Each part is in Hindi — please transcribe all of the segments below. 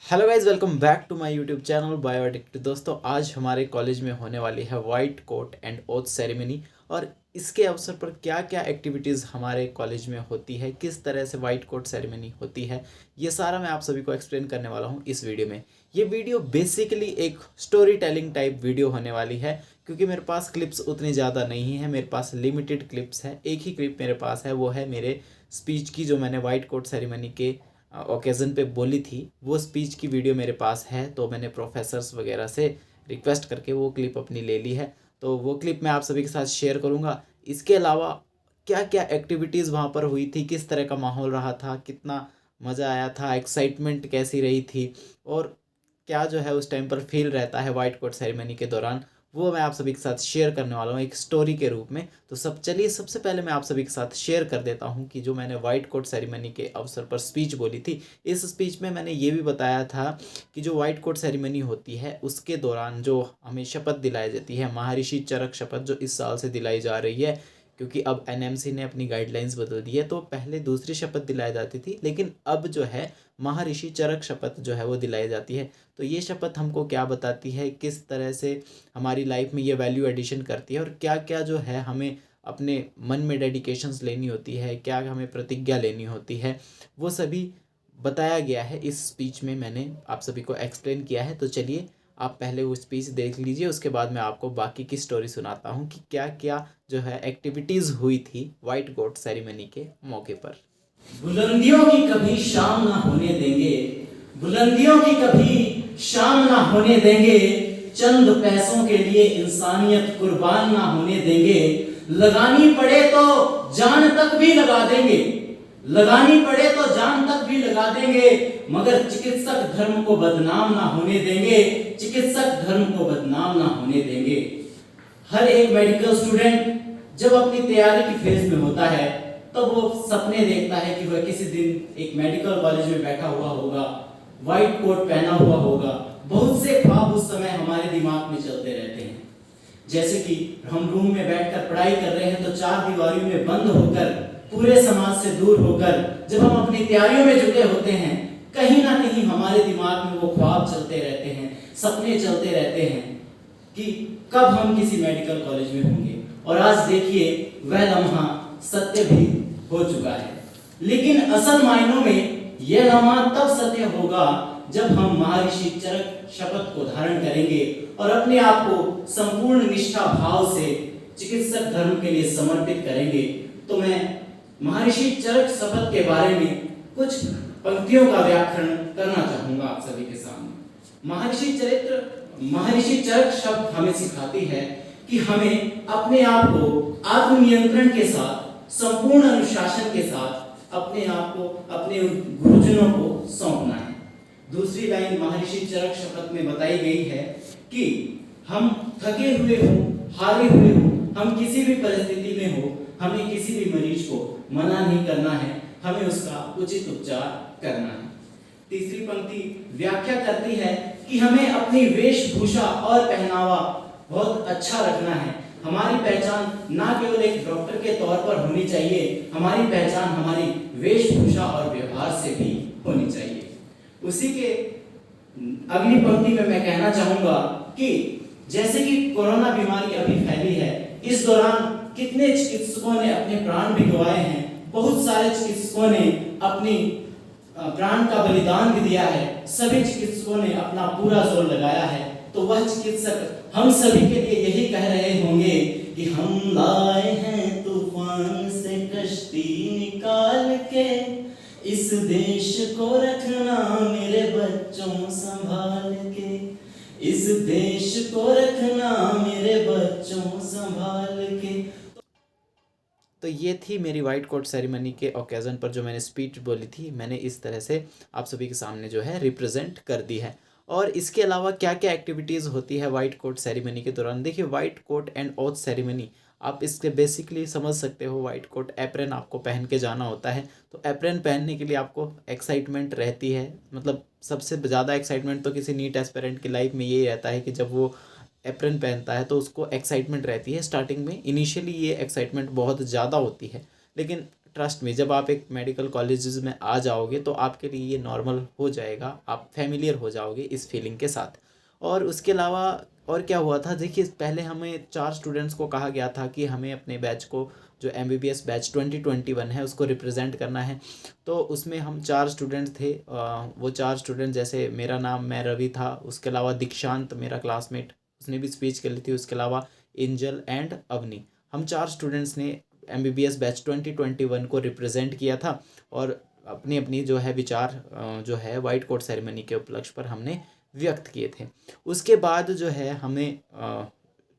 Hello guys, welcome back to my YouTube channel Biotic. दोस्तों, आज हमारे कॉलेज में होने वाली है white coat and oath ceremony. और इसके अवसर पर क्या क्या एक्टिविटीज़ हमारे कॉलेज में होती है, किस तरह से वाइट कोट सेरेमनी होती है, ये सारा मैं आप सभी को एक्सप्लेन करने वाला हूँ इस वीडियो में। ये वीडियो बेसिकली एक स्टोरी टेलिंग टाइप वीडियो होने वाली है, क्योंकि मेरे पास क्लिप्स उतनी ज़्यादा नहीं है, मेरे पास लिमिटेड क्लिप्स है। एक ही क्लिप मेरे पास है, वो है मेरे स्पीच की, जो मैंने वाइट कोट सेरेमनी के ओकेज़न पे बोली थी। वो स्पीच की वीडियो मेरे पास है, तो मैंने प्रोफेसर्स वगैरह से रिक्वेस्ट करके वो क्लिप अपनी ले ली है। तो वो क्लिप मैं आप सभी के साथ शेयर करूँगा। इसके अलावा क्या क्या एक्टिविटीज़ वहाँ पर हुई थी, किस तरह का माहौल रहा था, कितना मज़ा आया था, एक्साइटमेंट कैसी रही थी, और क्या जो है उस टाइम पर फील रहता है वाइट कोट सेरेमनी के दौरान, वो मैं आप सभी के साथ शेयर करने वाला हूँ एक स्टोरी के रूप में। तो चलिए सबसे पहले मैं आप सभी के साथ शेयर कर देता हूँ कि जो मैंने वाइट कोट सेरेमनी के अवसर पर स्पीच बोली थी। इस स्पीच में मैंने ये भी बताया था कि जो वाइट कोट सेरेमनी होती है उसके दौरान जो हमें शपथ दिलाई जाती है, महर्षि चरक शपथ, जो इस साल से दिलाई जा रही है, क्योंकि अब एनएमसी ने अपनी गाइडलाइंस बदल दी है। तो पहले दूसरी शपथ दिलाई जाती थी, लेकिन अब जो है महर्षि चरक शपथ जो है वो दिलाई जाती है। तो ये शपथ हमको क्या बताती है, किस तरह से हमारी लाइफ में ये वैल्यू एडिशन करती है, और क्या क्या जो है हमें अपने मन में डेडिकेशंस लेनी होती है, क्या हमें प्रतिज्ञा लेनी होती है, वो सभी बताया गया है इस स्पीच में। मैंने आप सभी को एक्सप्लेन किया है। तो चलिए आप पहले वो स्पीच देख लीजिए, उसके बाद मैं आपको बाकी की स्टोरी सुनाता हूँ कि क्या क्या जो है एक्टिविटीज़ हुई थी वाइट कोट सेरेमनी के मौके पर। बुलंदियों की कभी शाम ना होने देंगे, बुलंदियों की कभी शाम ना होने देंगे, चंद पैसों के लिए इंसानियत कुर्बान ना होने देंगे। लगानी पड़े तो जान तक भी लगा देंगे, लगानी पड़े तो जान तक भी लगा देंगे, मगर चिकित्सक धर्म को बदनाम ना होने देंगे, चिकित्सक धर्म को बदनाम ना होने देंगे। हर एक मेडिकल स्टूडेंट जब अपनी तैयारी की फेज में होता है तब वो सपने देखता है कि वह किसी दिन एक मेडिकल कॉलेज में बैठा हुआ होगा, व्हाइट कोट पहना हुआ होगा। बहुत से ख्वाब उस समय हमारे दिमाग में चलते रहते हैं, जैसे कि हम रूम में बैठकर पढ़ाई कर रहे हैं तो चार दीवारियों में बंद होकर, पूरे समाज से दूर होकर जब हम अपनी तैयारियों में जुटे होते हैं, कहीं ना कहीं हमारे दिमाग में वो ख्वाब चलते रहते हैं, सपने चलते रहते हैं कि कब हम किसी मेडिकल कॉलेज में होंगे। और आज देखिए वह लम्हा सत्य भी हो चुका है। लेकिन असल मायनों में यह लम्हा तब सत्य होगा जब हम महर्षि चरक शपथ को धारण करेंगे और अपने आप को संपूर्ण निष्ठा भाव से चिकित्सक धर्म के लिए समर्पित करेंगे। तो मैं महर्षि चरक शपथ के बारे में कुछ पंक्तियों का व्याख्यान करना चाहूंगा आप सभी के सामने। महर्षि चरक शब्द हमें सिखाती है कि हमें अपने आप को आत्मनियंत्रण के साथ, संपूर्ण अनुशासन के साथ अपने आप को अपने गुरुजनों को सौंपना है। दूसरी लाइन महर्षि चरक शपथ में बताई गई है कि हम थके हुए हो, हारे हुए हो, हम किसी भी परिस्थिति में हो, हमें किसी भी मरीज को मना नहीं करना है, हमें उसका उचित उपचार करना है। तीसरी पंक्ति व्याख्या करती है कि हमें अपनी वेशभूषा और पहनावा बहुत अच्छा रखना है। हमारी पहचान ना केवल एक डॉक्टर के तौर पर होनी चाहिए, हमारी पहचान हमारी वेशभूषा और व्यवहार से भी होनी चाहिए। उसी के अगली पंक्ति में मैं कहना चाहूंगा कि जैसे कि कोरोना बीमारी अभी फैली है, इस दौरान कितने चिकित्सकों ने अपने प्राण भी गंवाए हैं, बहुत सारे चिकित्सकों ने अपनी प्राण का बलिदान भी दिया है, सभी चिकित्सकों ने अपना पूरा जोर लगाया है। तो वह चिकित्सक हम सभी के लिए यही कह रहे होंगे कि हम लाए हैं तूफान से कश्ती निकाल के, इस देश को रखना मेरे बच्चों संभाल के, इस देश को रखना मेरे बच्चों संभाल के। तो ये थी मेरी वाइट कोट सेरेमनी के ओकेज़न पर जो मैंने स्पीच बोली थी, मैंने इस तरह से आप सभी के सामने जो है रिप्रेजेंट कर दी है। और इसके अलावा क्या क्या एक्टिविटीज़ होती है वाइट कोट सेरेमनी के दौरान, देखिए white coat and oath ceremony आप इसके बेसिकली समझ सकते हो। वाइट कोट एप्रन आपको पहन के जाना होता है, तो एप्रन पहनने के लिए आपको एक्साइटमेंट रहती है। मतलब सबसे ज़्यादा एक्साइटमेंट तो किसी नीट एस्पिरेंट की लाइफ में यही रहता है कि जब वो एप्रन पहनता है तो उसको एक्साइटमेंट रहती है। स्टार्टिंग में इनिशियली ये एक्साइटमेंट बहुत ज़्यादा होती है, लेकिन ट्रस्ट मी, जब आप एक मेडिकल कॉलेजेस में आ जाओगे तो आपके लिए ये नॉर्मल हो जाएगा, आप फेमिलियर हो जाओगे इस फीलिंग के साथ। और उसके अलावा और क्या हुआ था, देखिए पहले हमें 4 स्टूडेंट्स को कहा गया था कि हमें अपने बैच को, जो MBBS बैच 2021 है, उसको रिप्रेजेंट करना है। तो उसमें हम 4 स्टूडेंट थे। वो 4 स्टूडेंट, जैसे मेरा नाम, मैं रवि था, उसके अलावा दीक्षांत मेरा क्लासमेट, उसने भी स्पीच कर ली थी, उसके अलावा एंजल एंड अवनी, हम 4 स्टूडेंट्स ने MBBS बैच 2021 को रिप्रेजेंट किया था। और अपनी अपनी जो है विचार जो है वाइट कोट सेरेमनी के उपलक्ष्य पर हमने व्यक्त किए थे। उसके बाद जो है हमें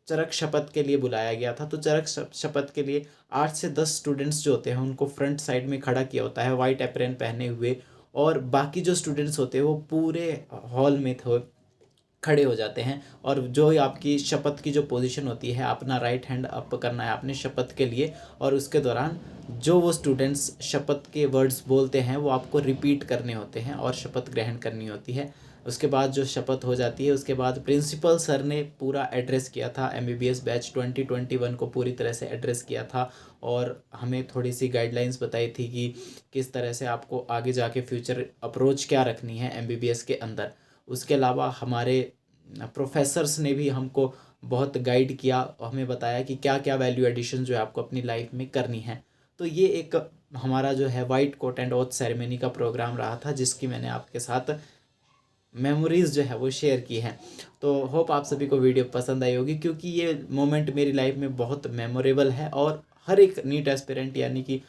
चरक शपथ के लिए बुलाया गया था। तो चरक शपथ के लिए 8 से 10 स्टूडेंट्स जो होते हैं उनको फ्रंट साइड में खड़ा किया होता है वाइट एप्रन पहने हुए, और बाकी जो स्टूडेंट्स होते हैं वो पूरे हॉल में खड़े हो जाते हैं। और जो आपकी शपथ की जो पोजीशन होती है, अपना राइट हैंड अप करना है आपने शपथ के लिए, और उसके दौरान जो वो स्टूडेंट्स शपथ के वर्ड्स बोलते हैं वो आपको रिपीट करने होते हैं और शपथ ग्रहण करनी होती है। उसके बाद जो शपथ हो जाती है, उसके बाद प्रिंसिपल सर ने पूरा एड्रेस किया था, MBBS बैच 2021 को पूरी तरह से एड्रेस किया था, और हमें थोड़ी सी गाइडलाइंस बताई थी कि किस तरह से आपको आगे जाके फ्यूचर अप्रोच क्या रखनी है MBBS के अंदर। उसके अलावा हमारे प्रोफेसर्स ने भी हमको बहुत गाइड किया, हमें बताया कि क्या क्या वैल्यू एडिशन जो है आपको अपनी लाइफ में करनी है। तो ये एक हमारा जो है white coat and oath ceremony का प्रोग्राम रहा था, जिसकी मैंने आपके साथ मेमोरीज़ जो है वो शेयर की हैं। तो होप आप सभी को वीडियो पसंद आई होगी, क्योंकि ये मोमेंट मेरी लाइफ में बहुत मेमोरेबल है, और हर एक नीट एस्पिरेंट यानी कि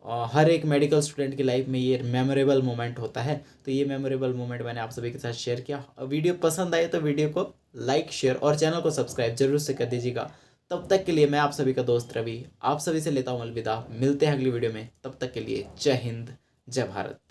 हर एक मेडिकल स्टूडेंट की लाइफ में ये मेमोरेबल मोमेंट होता है। तो ये मेमोरेबल मोमेंट मैंने आप सभी के साथ शेयर किया। वीडियो पसंद आए तो वीडियो को लाइक, शेयर और चैनल को सब्सक्राइब जरूर से कर दीजिएगा। तब तक के लिए मैं आप सभी का दोस्त रवि आप सभी से लेता हूँ अलविदा। मिलते हैं अगली वीडियो में, तब तक के लिए जय हिंद, जय भारत।